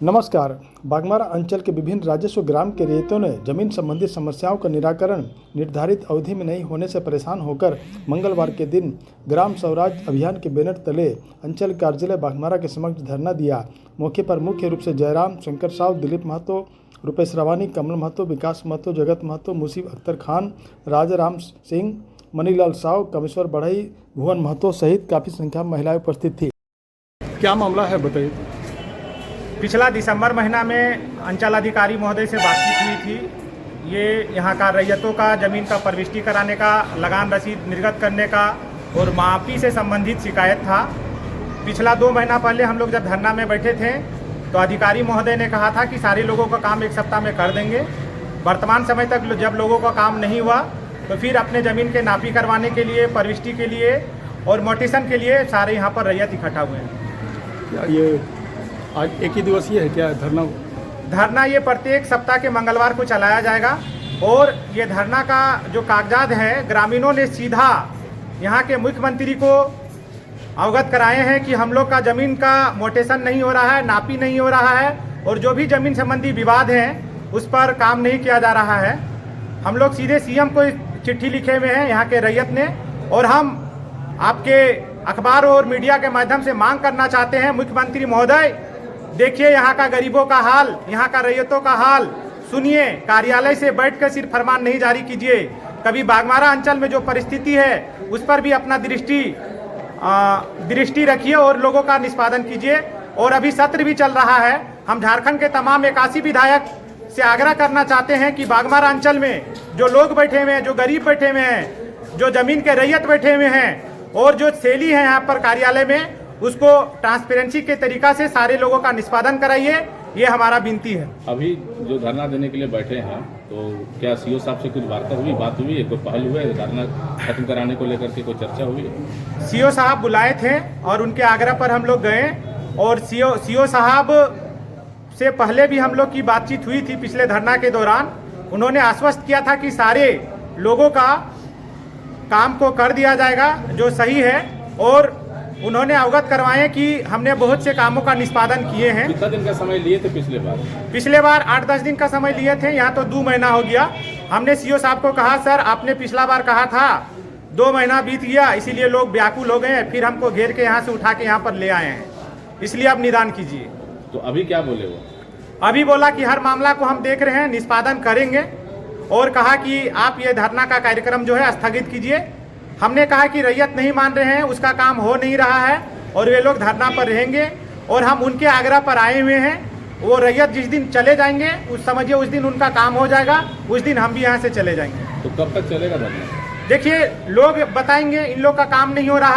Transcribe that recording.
नमस्कार। बाघमारा अंचल के विभिन्न राजस्व ग्राम के रैयतों ने जमीन संबंधी समस्याओं का निराकरण निर्धारित अवधि में नहीं होने से परेशान होकर मंगलवार के दिन ग्राम स्वराज अभियान के बैनर तले अंचल कार्यालय बाघमारा के समक्ष धरना दिया। मौके पर मुख्य रूप से जयराम, शंकर साव, दिलीप महतो, रुपेश रावानी, कमल महतो, विकास महतो, जगत महतो, मुसीब अख्तर खान, राजा राम सिंह, मनीलाल साव, कमेश्वर बढ़ई, भुवन महतो सहित काफ़ी संख्या में महिलाएं उपस्थित थी। क्या मामला है बताइए। पिछला दिसंबर महीना में अंचल अधिकारी महोदय से बातचीत हुई थी। ये यहाँ का रैयतों का ज़मीन का प्रविष्टि कराने का, लगान रसीद निर्गत करने का और माफ़ी से संबंधित शिकायत था। पिछला 2 महीना पहले हम लोग जब धरना में बैठे थे तो अधिकारी महोदय ने कहा था कि सारे लोगों का काम 1 सप्ताह में कर देंगे। वर्तमान समय तक जब लोगों का काम नहीं हुआ तो फिर अपने ज़मीन के नापी करवाने के लिए, प्रविष्टि के लिए और मोटेशन के लिए सारे यहाँ पर रैयत इकट्ठा हुए हैं। ये आज एक ही दिवसीय है क्या धरना? ये प्रत्येक सप्ताह के मंगलवार को चलाया जाएगा और ये धरना का जो कागजात है ग्रामीणों ने सीधा यहाँ के मुख्यमंत्री को अवगत कराए हैं कि हम लोग का ज़मीन का मोटेशन नहीं हो रहा है, नापी नहीं हो रहा है और जो भी ज़मीन संबंधी विवाद हैं उस पर काम नहीं किया जा रहा है। हम लोग सीधे सीएम को चिट्ठी लिखे हुए हैं यहाँ के रैयत ने और हम आपके अखबार और मीडिया के माध्यम से मांग करना चाहते हैं, मुख्यमंत्री महोदय देखिए यहाँ का गरीबों का हाल, यहाँ का रैयतों का हाल सुनिए। कार्यालय से बैठकर सिर्फ फरमान नहीं जारी कीजिए, कभी बाघमारा अंचल में जो परिस्थिति है उस पर भी अपना दृष्टि रखिए और लोगों का निष्पादन कीजिए। और अभी सत्र भी चल रहा है। हम झारखंड के तमाम 81 विधायक से आग्रह करना चाहते हैं कि बाघमारा अंचल में जो लोग बैठे हुए हैं, जो गरीब बैठे हुए हैं, जो जमीन के रैयत बैठे हुए हैं और जो सेली है यहाँ पर कार्यालय में, उसको ट्रांसपेरेंसी के तरीका से सारे लोगों का निष्पादन कराइए, ये हमारा विनती है। अभी जो धरना देने के लिए बैठे हैं तो क्या सीओ साहब से कुछ बात हुई है, कोई पहल हुआ है धरना खत्म कराने को लेकर के, कोई चर्चा हुई है? सीओ साहब बुलाए थे और उनके आग्रह पर हम लोग गए और सीओ साहब से पहले भी हम लोग की बातचीत हुई थी। पिछले धरना के दौरान उन्होंने आश्वस्त किया था कि सारे लोगों का काम को कर दिया जाएगा जो सही है और उन्होंने अवगत करवाए कि हमने बहुत से कामों का निष्पादन किए हैं। कितना दिन का समय लिए थे पिछले बार 8-10 दिन का समय लिए थे, यहाँ तो 2 महीना हो गया। हमने सीओ साहब को कहा सर आपने पिछला बार कहा था, 2 महीना बीत गया इसीलिए लोग व्याकुल हो गए हैं, फिर हमको घेर के यहाँ से उठा के यहाँ पर ले आए हैं, इसलिए आप निदान कीजिए। तो अभी क्या बोले वो? अभी बोला कि हर मामला को हम देख रहे हैं, निष्पादन करेंगे और कहा कि आप ये धरना का कार्यक्रम जो है स्थगित कीजिए। हमने कहा कि रैयत नहीं मान रहे हैं, उसका काम हो नहीं रहा है और वे लोग धरना पर रहेंगे और हम उनके आग्रह पर आए हुए हैं। वो रैयत जिस दिन चले जाएंगे उस समझिए उस दिन उनका काम हो जाएगा, उस दिन हम भी यहाँ से चले जाएंगे। तो कब तक चलेगा धरना? देखिए लोग बताएंगे, इन लोग का काम नहीं हो रहा।